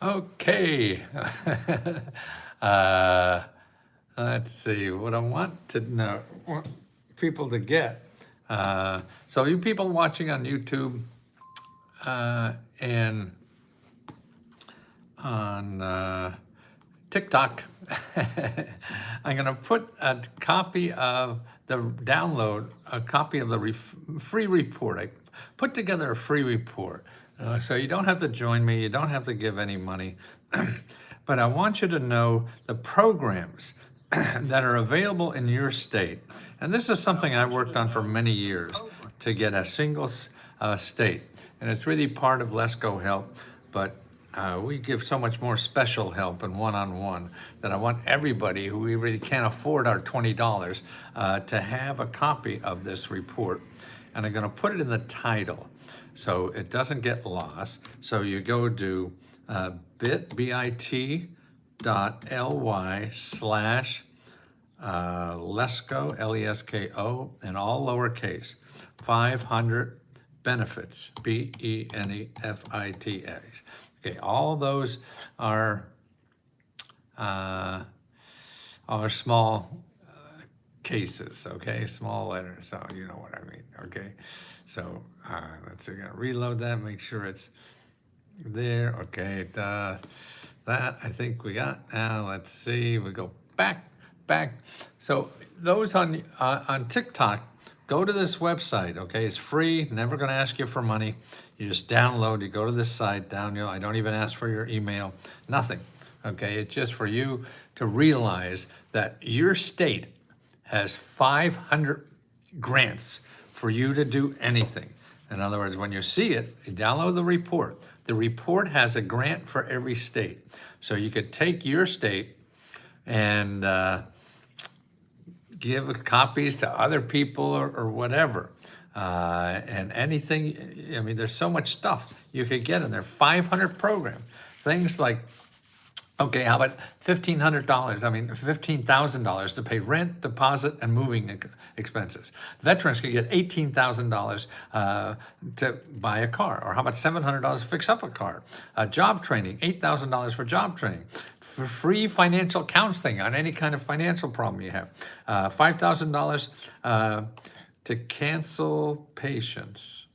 Okay. uh, let's see what I want to know, want people to get. So you people watching on YouTube and on TikTok, I'm going to put a copy of the download, a copy of the free report. I put together a free report. So you don't have to join me, you don't have to give any money, but I want you to know the programs that are available in your state. And this is something I worked on for many years to get a single state. And it's really part of Let's Go Help, but we give so much more special help and one-on-one that I want everybody who we really can't afford our $20 to have a copy of this report. And I'm going to put it in the title so it doesn't get lost. So you go to bit.ly/Lesko, Lesko, and all lowercase, 500 benefits, BENEFITS. Okay, all those are small cases, okay, small letters, so you know what I mean, okay? So let's see, I'm gonna reload that, make sure it's there, okay, that I think we got. Now let's see, we go back. So those on TikTok, go to this website, okay? It's free, never gonna ask you for money. You just download, you go to this site, download. I don't even ask for your email, nothing, okay? It's just for you to realize that your state has 500 grants for you to do anything. In other words, when you see it, you download the report. The report has a grant for every state. So you could take your state and give copies to other people or whatever. And anything, I mean, there's so much stuff you could get in there. 500 programs, things like, okay, how about $1,500? I mean, $15,000 to pay rent, deposit, and moving expenses. Veterans could get $18,000 to buy a car. Or how about $700 to fix up a car? Job training, $8,000 for job training. For free financial counseling on any kind of financial problem you have. $5,000 to cancel patients.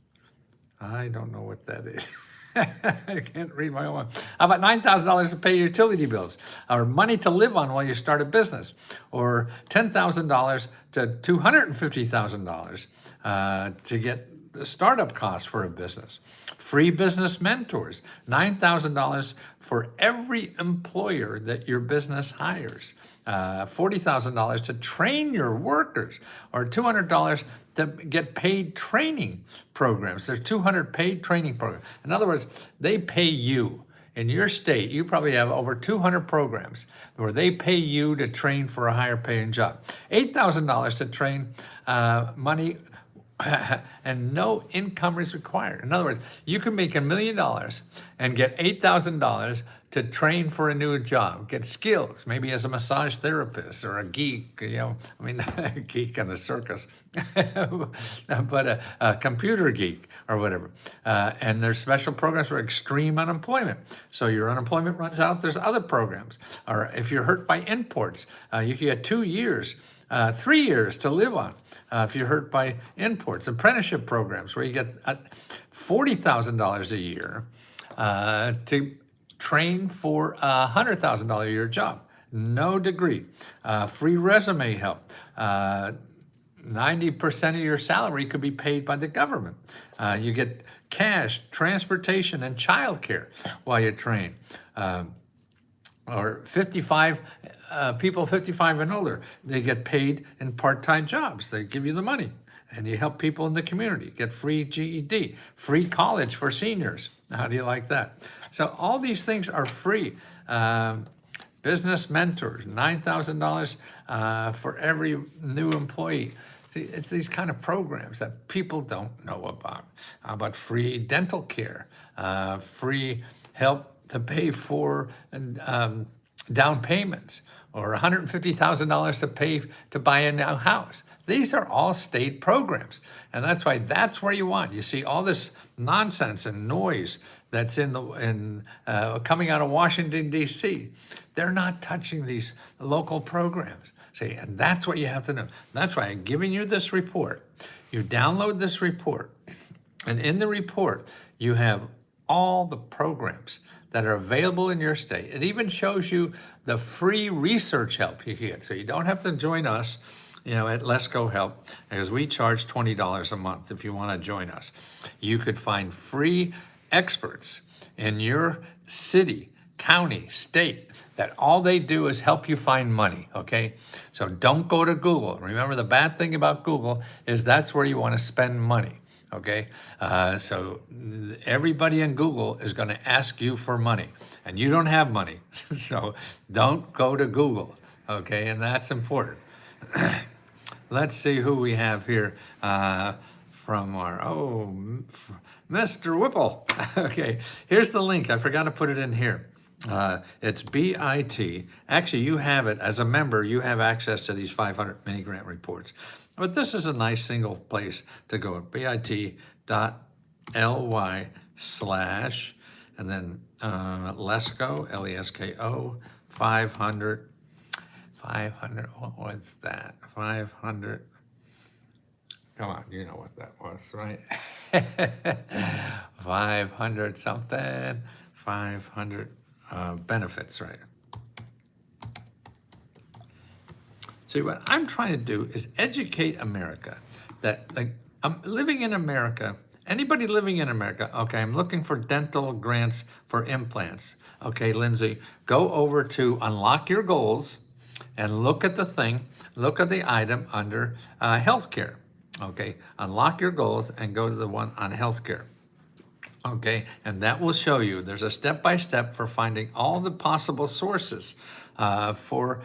I don't know what that is. I can't read my own one. How about $9,000 to pay your utility bills, or money to live on while you start a business, or $10,000 to $250,000 to get the startup costs for a business. Free business mentors, $9,000 for every employer that your business hires. $40,000 to train your workers, or $200 to get paid training programs. There's 200 paid training programs. In other words, they pay you. In your state, you probably have over 200 programs where they pay you to train for a higher paying job. $8,000 to train money and no income is required. In other words, you can make $1 million and get $8,000 to train for a new job, get skills, maybe as a massage therapist or a geek, you know, I mean, a geek in the circus, but a computer geek or whatever. And there's special programs for extreme unemployment. So your unemployment runs out, there's other programs. Or if you're hurt by imports, you can get 2 years 3 years to live on if you're hurt by imports. Apprenticeship programs where you get $40,000 a year to train for a $100,000 a year job. No degree. Free resume help. 90% of your salary could be paid by the government. You get cash, transportation, and childcare while you train. Or 55 people 55 and older, they get paid in part-time jobs. They give you the money, and you help people in the community get free GED, free college for seniors. How do you like that? So all these things are free. Business mentors, $9,000 for every new employee. See, it's these kind of programs that people don't know about. How about free dental care, free help to pay for down payments, or $150,000 to pay to buy a new house. These are all state programs, and that's why that's where you want. You see all this nonsense and noise that's coming out of Washington, D.C. They're not touching these local programs. See, and that's what you have to know. That's why I'm giving you this report. You download this report, and in the report, you have all the programs that are available in your state. It even shows you the free research help you get. So you don't have to join us, at Let's Go Help, because we charge $20 a month if you want to join us. You could find free experts in your city, county, state, that all they do is help you find money, okay? So don't go to Google. Remember, the bad thing about Google is that's where you want to spend money, okay? So everybody in Google is going to ask you for money, and you don't have money. So don't go to Google, okay? And that's important. Let's see who we have here from Mr. Whipple. Okay, here's the link. I forgot to put it in here. It's BIT. Actually, you have it as a member. You have access to these 500 mini grant reports. But this is a nice single place to go. bit.ly/ and then Lesko, Lesko, 500. What was that? 500. Come on, you know what that was, right? 500 something. 500 benefits, right? See, what I'm trying to do is educate America that, like, I'm living in America. Anybody living in America, okay, I'm looking for dental grants for implants. Okay, Lindsay, go over to Unlock Your Goals and look at the thing, look at the item under healthcare. Okay, unlock your goals and go to the one on healthcare. Okay, and that will show you there's a step-by-step for finding all the possible sources for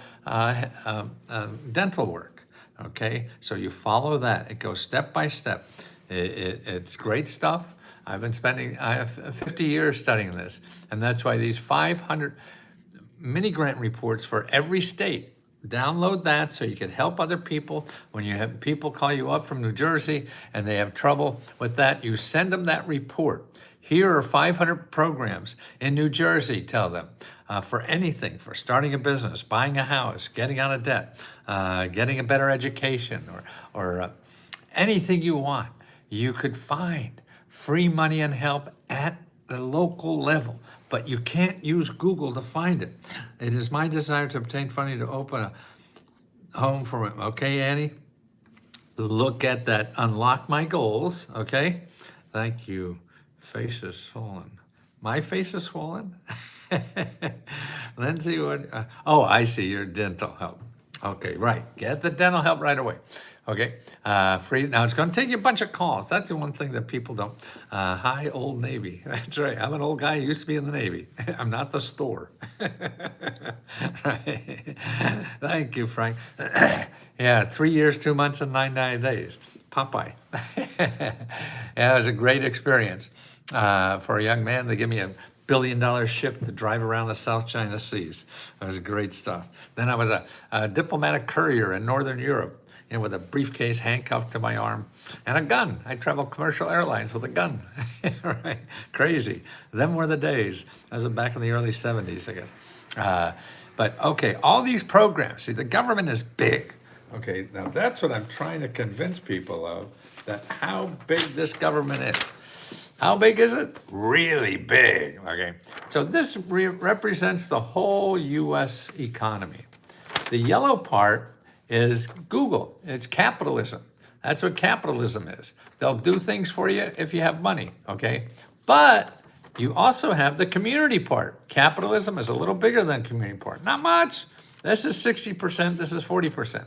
dental work. Okay, so you follow that. It goes step by step. It's great stuff. I have 50 years studying this, and that's why these 500 mini grant reports for every state. Download that so you can help other people. When you have people call you up from New Jersey and they have trouble with that, you send them that report. Here are 500 programs in New Jersey, tell them, for anything, for starting a business, buying a house, getting out of debt, getting a better education, or anything you want. You could find free money and help at the local level, but you can't use Google to find it. It is my desire to obtain funding to open a home for him. Okay, Annie? Look at that. Unlock my goals. Okay? Thank you. Face is swollen. My face is swollen? Lindsay, what? I see your dental help. Okay, right. Get the dental help right away. Okay, free. Now, it's going to take you a bunch of calls. That's the one thing that people don't. Hi, Old Navy. That's right. I'm an old guy who used to be in the Navy. I'm not the store. Right. Thank you, Frank. Yeah, 3 years, 2 months, and 99 days. Popeye. Yeah, it was a great experience for a young man. They give me a $1 billion ship to drive around the South China Seas. It was great stuff. Then I was a diplomatic courier in Northern Europe, with a briefcase handcuffed to my arm and a gun. I traveled commercial airlines with a gun. Right? Crazy. Them were the days. I was back in the early 70s, I guess. But okay, all these programs, see, the government is big. Okay, now that's what I'm trying to convince people of, that how big this government is. How big is it? Really big, okay? So this represents the whole U.S. economy. The yellow part is Google. It's capitalism. That's what capitalism is. They'll do things for you if you have money, okay? But you also have the community part. Capitalism is a little bigger than community part. Not much. This is 60%, this is 40%.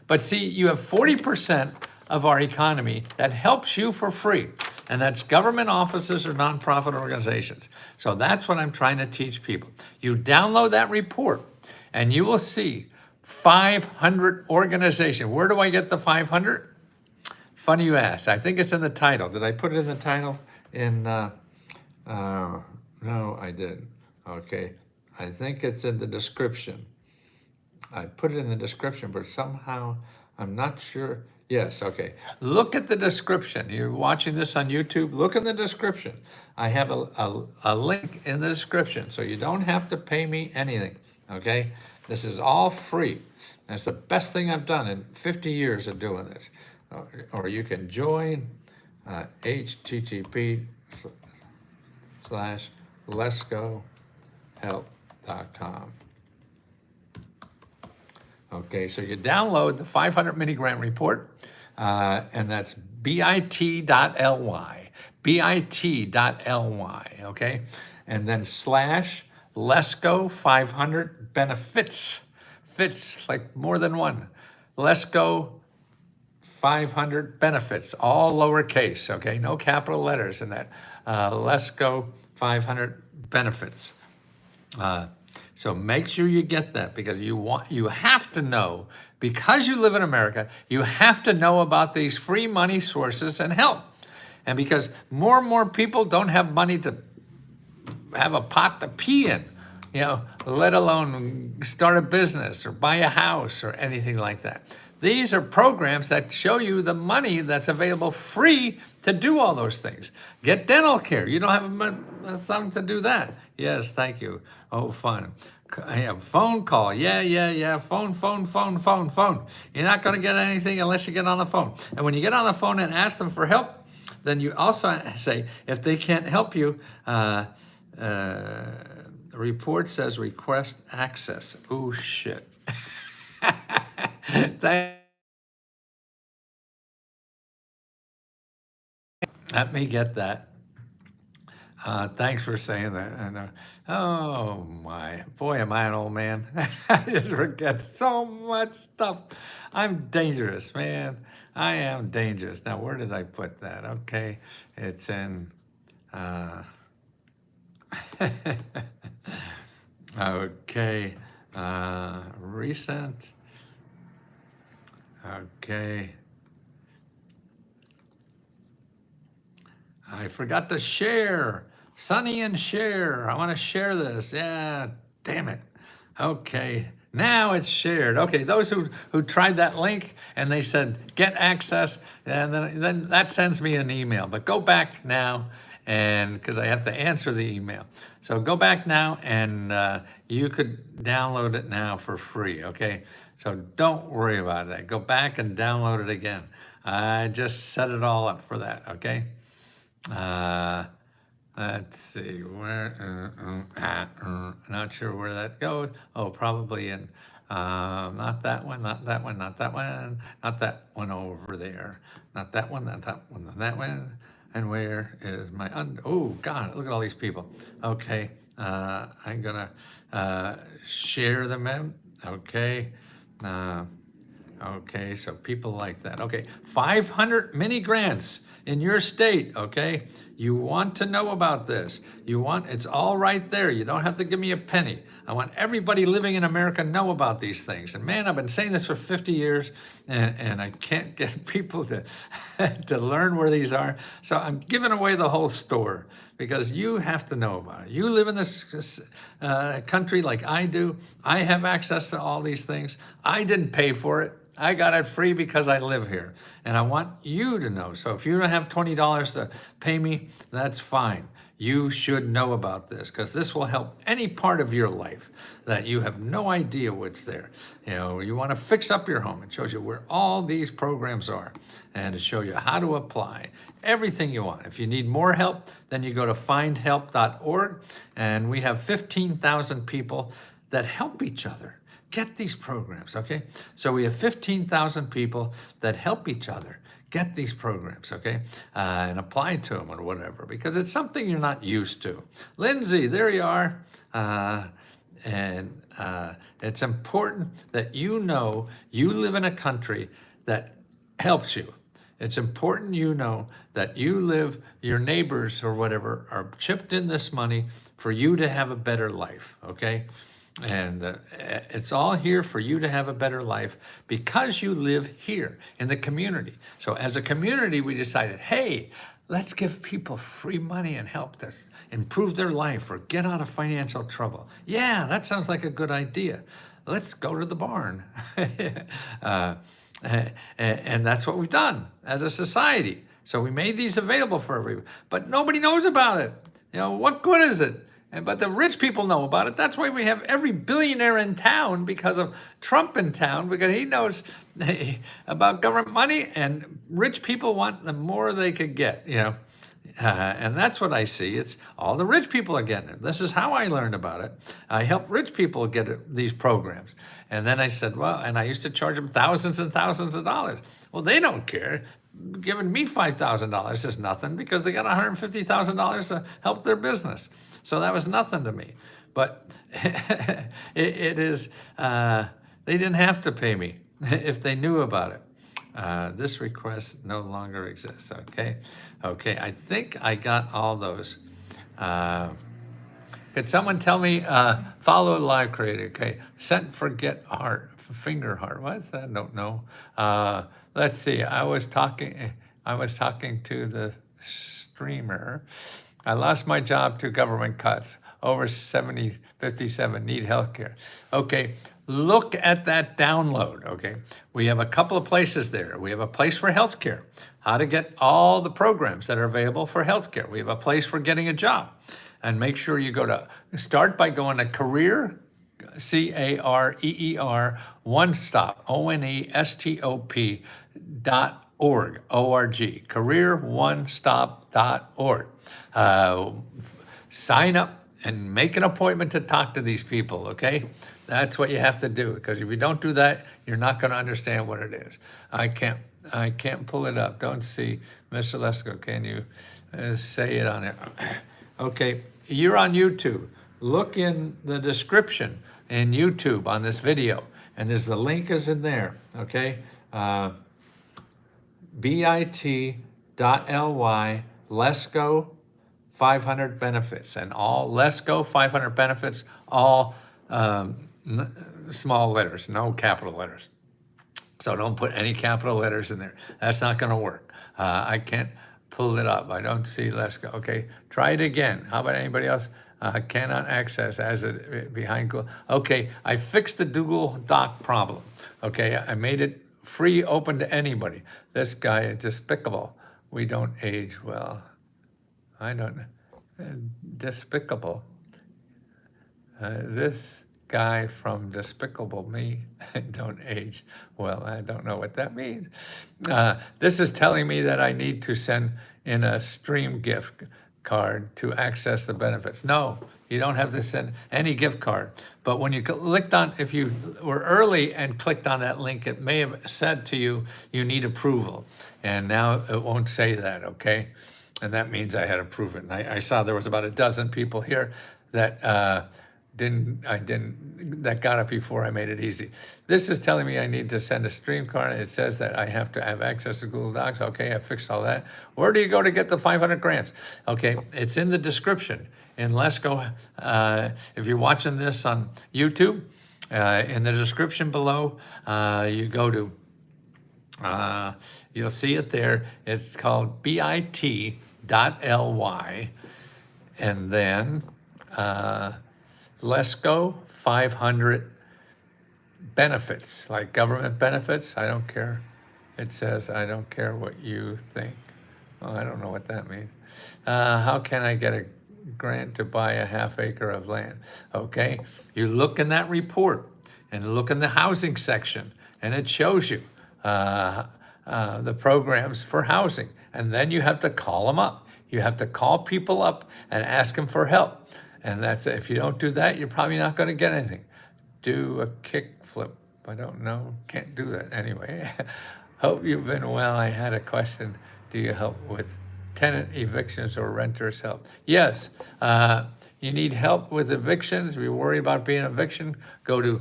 But see, you have 40% of our economy that helps you for free, and that's government offices or nonprofit organizations. So that's what I'm trying to teach people. You download that report, and you will see 500 organizations. Where do I get the 500? Funny you ask. I think it's in the title. Did I put it in the title? No, I didn't. Okay. I think it's in the description. I put it in the description, but somehow I'm not sure Yes, okay. Look at the description. You're watching this on YouTube, look in the description. I have a link in the description, so you don't have to pay me anything, okay? This is all free. That's the best thing I've done in 50 years of doing this. Or you can join http://letsgohelp.com. Okay, so you download the 500 mini grant report, and that's bit.ly, bit.ly, okay? And then slash Let's Go 500 benefits, fits like more than one. Let's Go 500 benefits, all lowercase, okay? No capital letters in that. Let's Go 500 benefits. So make sure you get that, because you have to know, because you live in America, you have to know about these free money sources and help. And because more and more people don't have money to have a pot to pee in, let alone start a business or buy a house or anything like that. These are programs that show you the money that's available free to do all those things. Get dental care. You don't have a thumb to do that. Yes, thank you. Oh, fun. Phone call. Yeah. Phone. You're not going to get anything unless you get on the phone. And when you get on the phone and ask them for help, then you also say, if they can't help you, the report says request access. Oh, shit. Let me get that. Thanks for saying that. And, oh my, boy, am I an old man. I just forget so much stuff. I'm dangerous, man. I am dangerous. Now, where did I put that? Okay, it's in, okay, recent, okay. I forgot to share. Sonny and share. I want to share this. Yeah, damn it. Okay, now it's shared. Okay, those who tried that link and they said get access, and then that sends me an email. But go back now, and because I have to answer the email. So go back now, and you could download it now for free, okay? So don't worry about that. Go back and download it again. I just set it all up for that, okay? Let's see, where, not sure where that goes. Oh, probably in, not that one, not that one, not that one, not that one over there. Not that one, not that one, that one. And where is my, oh God, look at all these people. Okay, I'm gonna share them in, okay. Okay, so people like that. Okay, 500 mini grants in your state, okay? You want to know about this. It's all right there. You don't have to give me a penny. I want everybody living in America to know about these things. And man, I've been saying this for 50 years, and I can't get people to, to learn where these are. So I'm giving away the whole store, because you have to know about it. You live in this country like I do. I have access to all these things. I didn't pay for it. I got it free because I live here, and I want you to know. So if you don't have $20 to pay me, that's fine. You should know about this, because this will help any part of your life that you have no idea what's there. You want to fix up your home. It shows you where all these programs are, and it shows you how to apply everything you want. If you need more help, then you go to findhelp.org, and we have 15,000 people that help each other get these programs, okay? So we have 15,000 people that help each other get these programs, okay? And apply to them or whatever, because it's something you're not used to. Lindsay, there you are. It's important that you know you live in a country that helps you. It's important you know that your neighbors or whatever are chipped in this money for you to have a better life, okay? And it's all here for you to have a better life because you live here in the community. So as a community, we decided, hey, let's give people free money and help them improve their life or get out of financial trouble. Yeah, that sounds like a good idea. Let's go to the barn. And that's what we've done as a society. So we made these available for everyone, but nobody knows about it. What good is it? But the rich people know about it. That's why we have every billionaire in town because of Trump in town, because he knows about government money, and rich people want the more they could get. And that's what I see. It's all the rich people are getting it. This is how I learned about it. I help rich people get these programs. And then I said, well, and I used to charge them thousands and thousands of dollars. Well, they don't care. Giving me $5,000 is nothing because they got $150,000 to help their business. So that was nothing to me. But it is, they didn't have to pay me if they knew about it. This request no longer exists. Okay, I think I got all those. Could someone tell me, follow live creator? Okay, set forget heart, finger heart. What is that? I don't know. Let's see. I was talking to the streamer. I lost my job to government cuts. Over 57 need health care. Okay, look at that download, okay? We have a couple of places there. We have a place for health care, how to get all the programs that are available for health care. We have a place for getting a job. And make sure you start by going to career, CAREER, one stop, ONESTOP.org, O-R-G, careeronestop.org. Sign up and make an appointment to talk to these people, okay? That's what you have to do, because if you don't do that, you're not going to understand what it is. I can't pull it up. Don't see. Mr. Lesko, can you say it on it? Okay, you're on YouTube. Look in the description in YouTube on this video, and the link is in there, okay? bit.ly, Lesko 500 benefits, and all Lesko 500 benefits, all small letters, no capital letters. So don't put any capital letters in there. That's not going to work. I can't pull it up. I don't see Lesko. Okay, try it again. How about anybody else? Cannot access as it behind Google. Okay, I fixed the Google Doc problem. Okay, I made it free, open to anybody. This guy is despicable. We don't age well. I don't know. Despicable. This guy from Despicable Me don't age well. I don't know what that means. This is telling me that I need to send in a stream gift card to access the benefits. No, you don't have to send any gift card. But when you clicked on, if you were early and clicked on that link, it may have said to you, you need approval. And now it won't say that, okay? And that means I had to prove it. And I saw there was about a dozen people here that that got it before I made it easy. This is telling me I need to send a stream card. It says that I have to have access to Google Docs. Okay, I fixed all that. Where do you go to get the 500 grants? Okay, it's in the description. In Lesko, if you're watching this on YouTube, in the description below, you go to, you'll see it there. It's called bit.ly, and then Lesko 500 benefits, like government benefits. I don't care. It says, I don't care what you think. Oh, I don't know what that means. How can I get a grant to buy a half acre of land? Okay, you look in that report and look in the housing section, and it shows you the programs for housing. And then you have to call them up. You have to call people up and ask them for help. And that's, if you don't do that, you're probably not going to get anything. Do a kick flip. I don't know. Can't do that anyway. Hope you've been well. I had a question. Do you help with tenant evictions or renters help? Yes. You need help with evictions. If you're worried about being an eviction, go to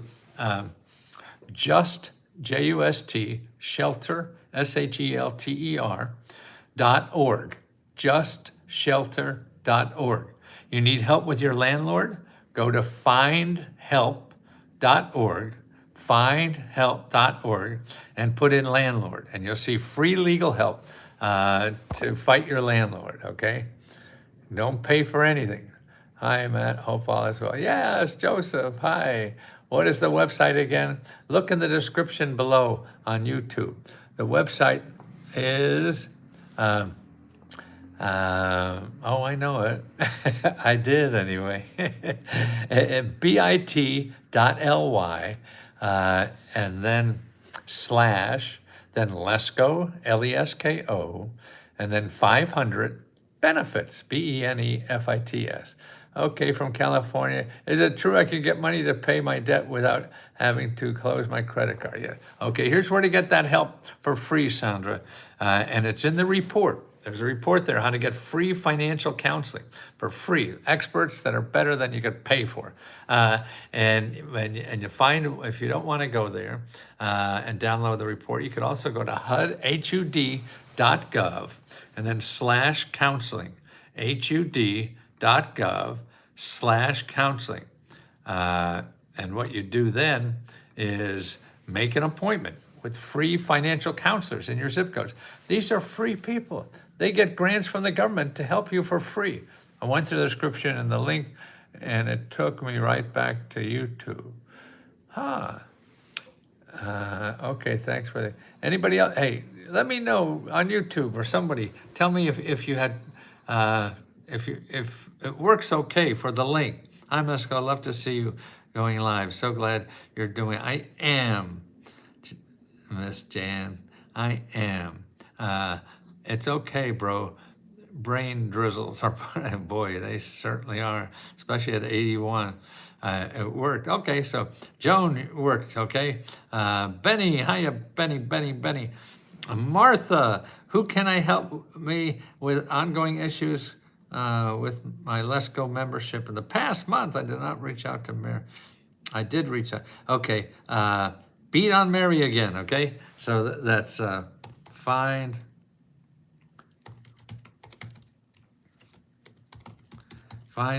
Just, shelter, SHELTER.org. justshelter.org. You need help with your landlord? Go to findhelp.org, findhelp.org, and put in landlord, and you'll see free legal help to fight your landlord, okay? Don't pay for anything. Hi, Matt. Hope all is well. Yes, Joseph. Hi. What is the website again? Look in the description below on YouTube. The website is, um, oh, I know it. I did anyway. bit.ly, and then slash, then Lesko, Lesko, and then 500 benefits, benefits. Okay, from California. Is it true I can get money to pay my debt without having to close my credit card? Yeah. Okay, here's where to get that help for free, Sandra. And it's in the report. There's a report there, how to get free financial counseling for free. Experts that are better than you could pay for. And you find, if you don't want to go there and download the report, you could also go to HUD.gov and then /counseling, HUD.gov/counseling. And what you do then is make an appointment with free financial counselors in your zip codes. These are free people. They get grants from the government to help you for free. I went through the description and the link, and it took me right back to YouTube. Okay, thanks for that. Anybody else? Hey, let me know on YouTube or somebody. Tell me if you had, if it works okay for the link. I'm Lesko. I'd love to see you going live. So glad you're doing. I am, Miss Jan. I am. It's okay, bro. Brain drizzles are, boy, they certainly are, especially at 81. It worked. Okay, so Joan worked, okay. Benny, hiya, Benny. Martha, who can I help me with ongoing issues with my Lesko membership? In the past month, I did not reach out to Mary. I did reach out. Okay, beat on Mary again, okay? So that's find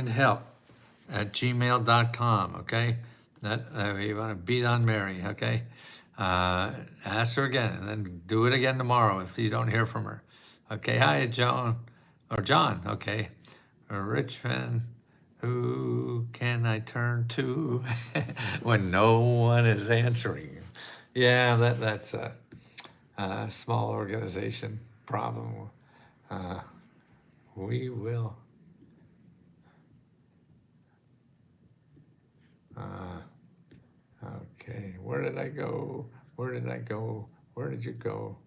help at gmail.com, okay? That you want to beat on Mary, okay? Ask her again, and then do it again tomorrow if you don't hear from her. Okay, hi, John, okay. Richmond, who can I turn to when no one is answering? Yeah, that's a small organization problem. We will. Okay, where did I go? Where did you go?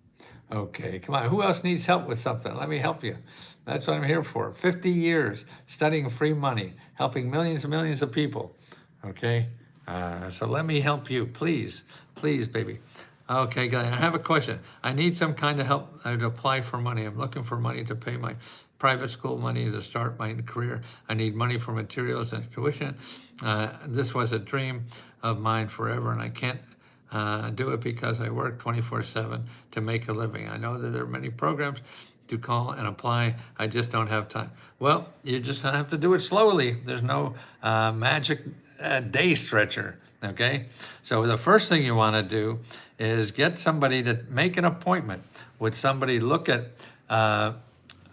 Okay, come on. Who else needs help with something? Let me help you. That's what I'm here for. 50 years studying free money, helping millions and millions of people. Okay, so let me help you, please, baby. Okay, guys, I have a question. I need some kind of help to apply for money. I'm looking for money to pay my private school money to start my career. I need money for materials and tuition. This was a dream of mine forever, and I can't do it because I work 24/7 to make a living. I know that there are many programs to call and apply. I just don't have time. Well, you just have to do it slowly. There's no magic day stretcher, okay? So the first thing you want to do is get somebody to make an appointment with somebody. Look at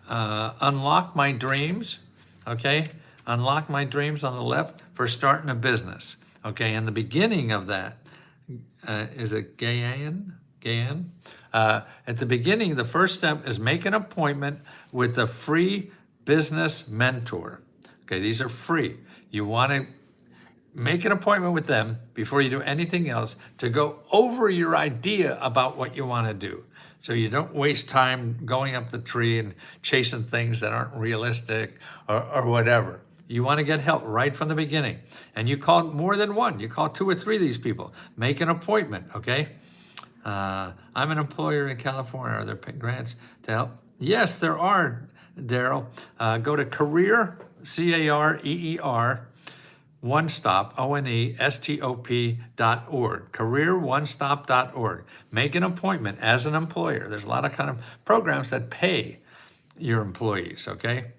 Unlock My Dreams, okay? Unlock My Dreams on the left for starting a business, okay? And the beginning of that, is it Gayan? At the beginning, the first step is make an appointment with a free business mentor. Okay, these are free. You want to make an appointment with them before you do anything else to go over your idea about what you want to do. So you don't waste time going up the tree and chasing things that aren't realistic or whatever. You want to get help right from the beginning. And you call more than one. You call 2 or 3 of these people. Make an appointment, okay? I'm an employer in California. Are there grants to help? Yes, there are, Daryl. Go to career, CAREER, one stop, ONESTOP.org, careeronestop.org. Make an appointment as an employer. There's a lot of kind of programs that pay your employees, okay?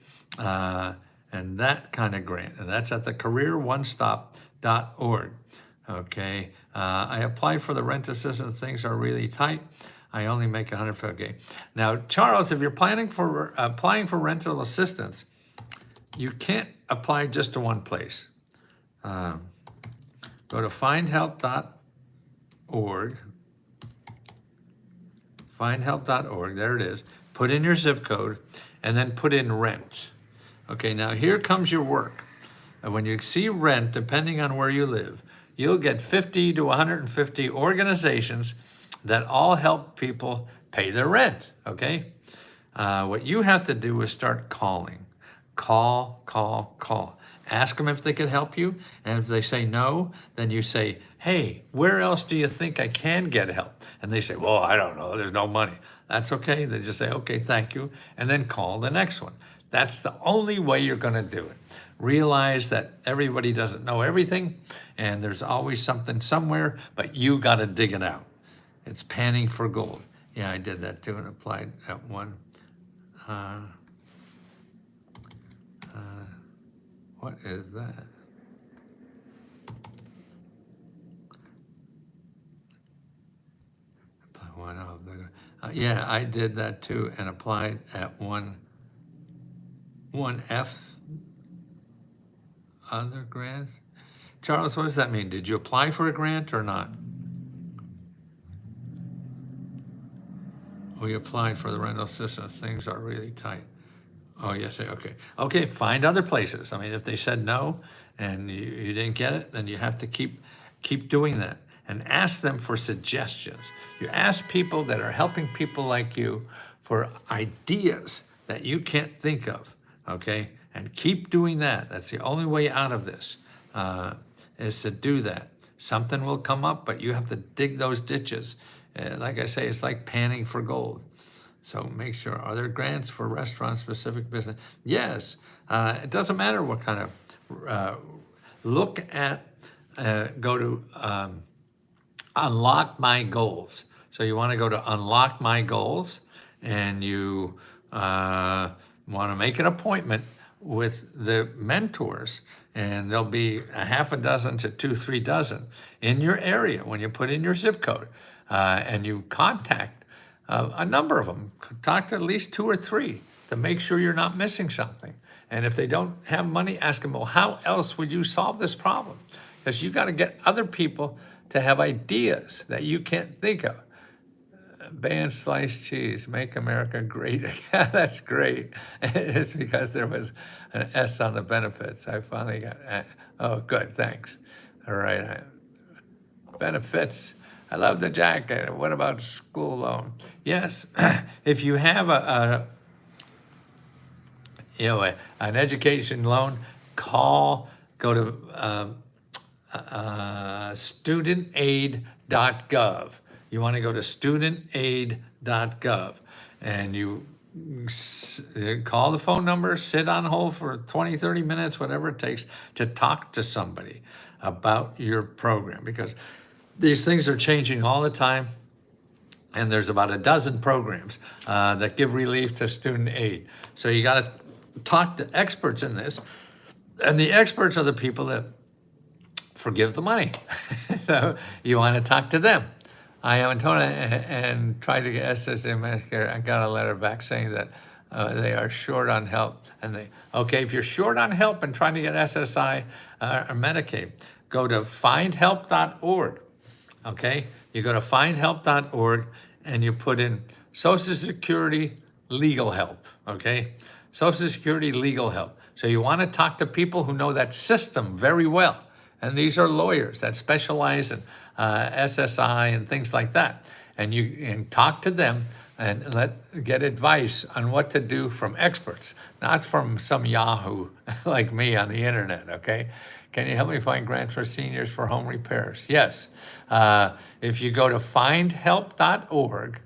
And that kind of grant, and that's at the careeronestop.org, okay? I applied for the rent assistance. Things are really tight. I only make $150. Okay. Now, Charles, if you're applying for rental assistance, you can't apply just to one place. Go to findhelp.org. Findhelp.org, there it is. Put in your zip code and then put in rent. Okay, now here comes your work. And when you see rent, depending on where you live, you'll get 50 to 150 organizations that all help people pay their rent, okay? What you have to do is start calling. Call. Ask them if they can help you, and if they say no, then you say, hey, where else do you think I can get help? And they say, well, I don't know, there's no money. That's okay, they just say, okay, thank you, and then call the next one. That's the only way you're gonna do it. Realize that everybody doesn't know everything, and there's always something somewhere, but you gotta dig it out. It's panning for gold. Yeah, I did that too and applied at one. What is that? Yeah, I did that too and applied at one F. Other grants? Charles, what does that mean? Did you apply for a grant or not? We applied for the rental assistance. Things are really tight. Oh, yes, okay. Okay, find other places. I mean, if they said no and you didn't get it, then you have to keep doing that and ask them for suggestions. You ask people that are helping people like you for ideas that you can't think of, okay? And keep doing that. That's the only way out of this, is to do that. Something will come up, but you have to dig those ditches. Like I say, it's like panning for gold. So make sure, are there grants for restaurant-specific business? Yes, it doesn't matter what kind of, look at, go to Unlock My Goals. So you wanna go to Unlock My Goals, and you wanna make an appointment with the mentors, and there'll be a half a dozen to 2-3 dozen in your area when you put in your zip code, and you contact a number of them. Talk to at least 2 or 3 to make sure you're not missing something. And if they don't have money, ask them, well, how else would you solve this problem? Because you got to get other people to have ideas that you can't think of. Ban sliced cheese, make America great again. That's great. It's because there was an S on the benefits. I finally got, oh, good, thanks. All right, benefits. I love the jacket. What about school loan? Yes, if you have an education loan, go to studentaid.gov. You want to go to studentaid.gov, and you call the phone number, sit on hold for 20, 30 minutes, whatever it takes, to talk to somebody about your program, because these things are changing all the time, and there's about a dozen programs that give relief to student aid. So you got to talk to experts in this, and the experts are the people that forgive the money. So you want to talk to them. I haven't told and tried to get SSA Medicare. I got a letter back saying that they are short on help, and okay, if you're short on help and trying to get SSI or Medicaid, go to findhelp.org. Okay, you go to findhelp.org and you put in Social Security legal help, okay? Social Security legal help. So you want to talk to people who know that system very well. And these are lawyers that specialize in SSI and things like that. And you can talk to them and get advice on what to do from experts, not from some Yahoo like me on the internet, okay? Can you help me find grants for seniors for home repairs? Yes. If you go to findhelp.org,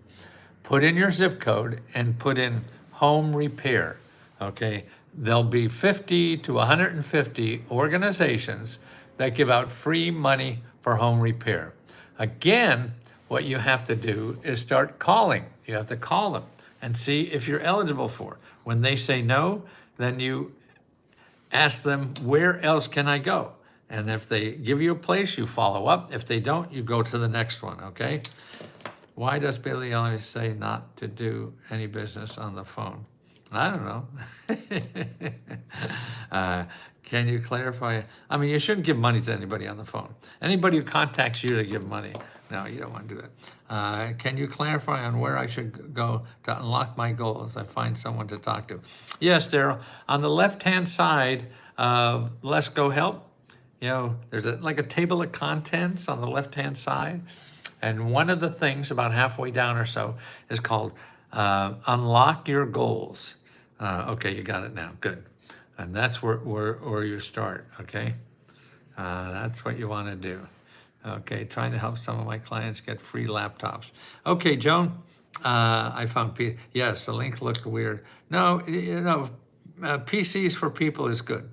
put in your zip code and put in home repair, okay? There'll be 50 to 150 organizations that give out free money for home repair. Again, what you have to do is start calling. You have to call them and see if you're eligible for it. When they say no, then you ask them, where else can I go? And if they give you a place, you follow up. If they don't, you go to the next one, okay? Why does Billy always say not to do any business on the phone? I don't know. Can you clarify? I mean, you shouldn't give money to anybody on the phone. Anybody who contacts you to give money, no, you don't want to do that. Can you clarify on where I should go to unlock my goals? I find someone to talk to. Yes, Daryl. On the left-hand side of Let's Go Help, there's like a table of contents on the left-hand side. And one of the things about halfway down or so is called Unlock Your Goals. Okay, you got it now. Good. And that's where you start, okay? That's what you want to do. Okay, trying to help some of my clients get free laptops. Okay, Joan, I found, yes, the link looked weird. No, PCs for people is good.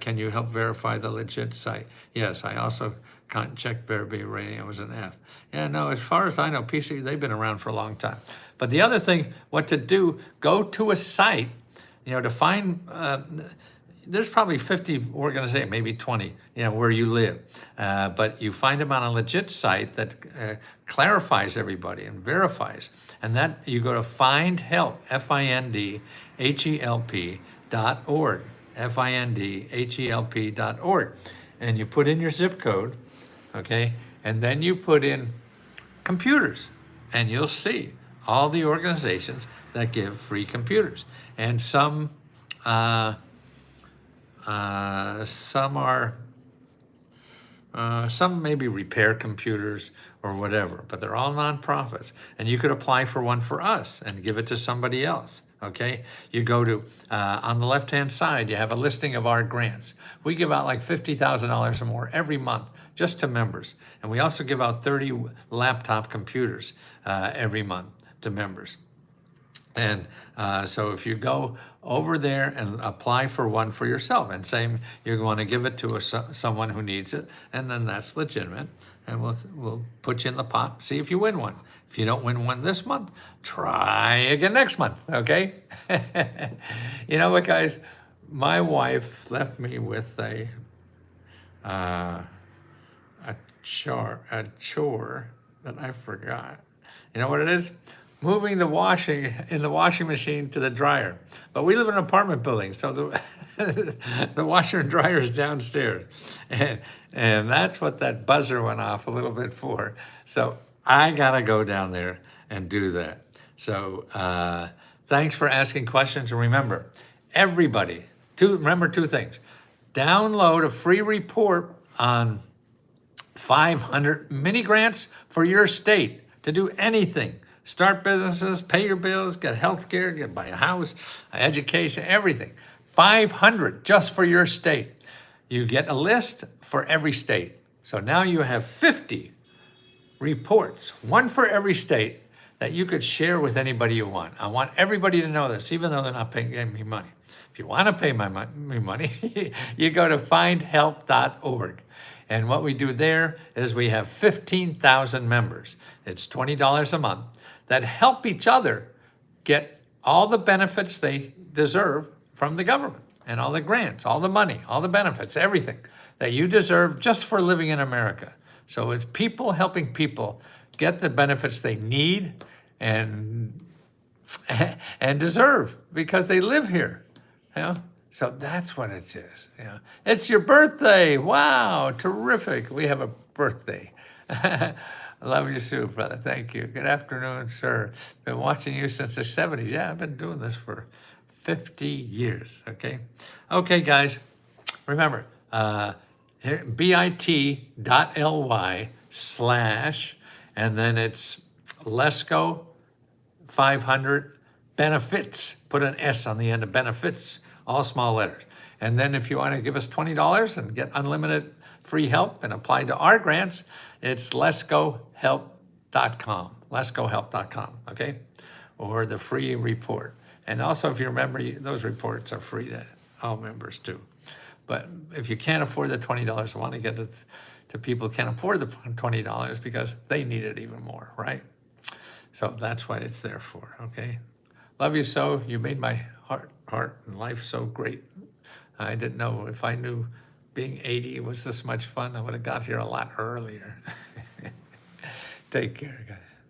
Can you help verify the legit site? Yes, I also can't check Bearby Radio was an F. Yeah, no, as far as I know, PC, they've been around for a long time. But the other thing, what to do, go to a site, to find, there's probably 50 organizations, maybe 20, where you live. But you find them on a legit site that clarifies everybody and verifies. And that you go to findhelp, FINDHELP.org, FINDHELP.org. And you put in your zip code, okay? And then you put in computers, and you'll see all the organizations that give free computers. And some are, some maybe repair computers or whatever, but they're all nonprofits. And you could apply for one for us and give it to somebody else, okay? You go to, on the left-hand side, you have a listing of our grants. We give out like $50,000 or more every month just to members. And we also give out 30 laptop computers every month to members. And so if you go over there and apply for one for yourself and say you want to give it to someone who needs it, and then that's legitimate, and we'll put you in the pot, see if you win one. If you don't win one this month, try again next month, okay? You know what, guys? My wife left me with a chore that I forgot. You know what it is? Moving the washing in the washing machine to the dryer. But we live in an apartment building, so the washer and dryer is downstairs. And that's what that buzzer went off a little bit for. So I gotta go down there and do that. So thanks for asking questions. And remember, everybody, remember two things. Download a free report on 500 mini grants for your state to do anything. Start businesses, pay your bills, get health care, buy a house, education, everything. 500 just for your state. You get a list for every state. So now you have 50 reports, one for every state, that you could share with anybody you want. I want everybody to know this, even though they're not paying me money. If you want to pay me money, you go to findhelp.org. And what we do there is we have 15,000 members. It's $20 a month that help each other get all the benefits they deserve from the government, and all the grants, all the money, all the benefits, everything that you deserve just for living in America. So it's people helping people get the benefits they need and deserve because they live here. So that's what it is. It's your birthday. Wow, terrific. We have a birthday. I love you, Sue, brother. Thank you. Good afternoon, sir. Been watching you since the 70s. Yeah, I've been doing this for 50 years, okay? Okay, guys, remember, here, bit.ly/ and then it's Lesko 500 benefits. Put an S on the end of benefits, all small letters. And then if you want to give us $20 and get unlimited free help and apply to our grants, it's letsgohelp.com, letsgohelp.com, okay? Or the free report. And also, if you remember, those reports are free to all members too. But if you can't afford the $20, I want to get it to people who can't afford the $20 because they need it even more, right? So that's what it's there for, okay? Love you so. You made my heart and life so great. I didn't know, if I knew being 80 was this much fun, I would have got here a lot earlier. Take care, guys.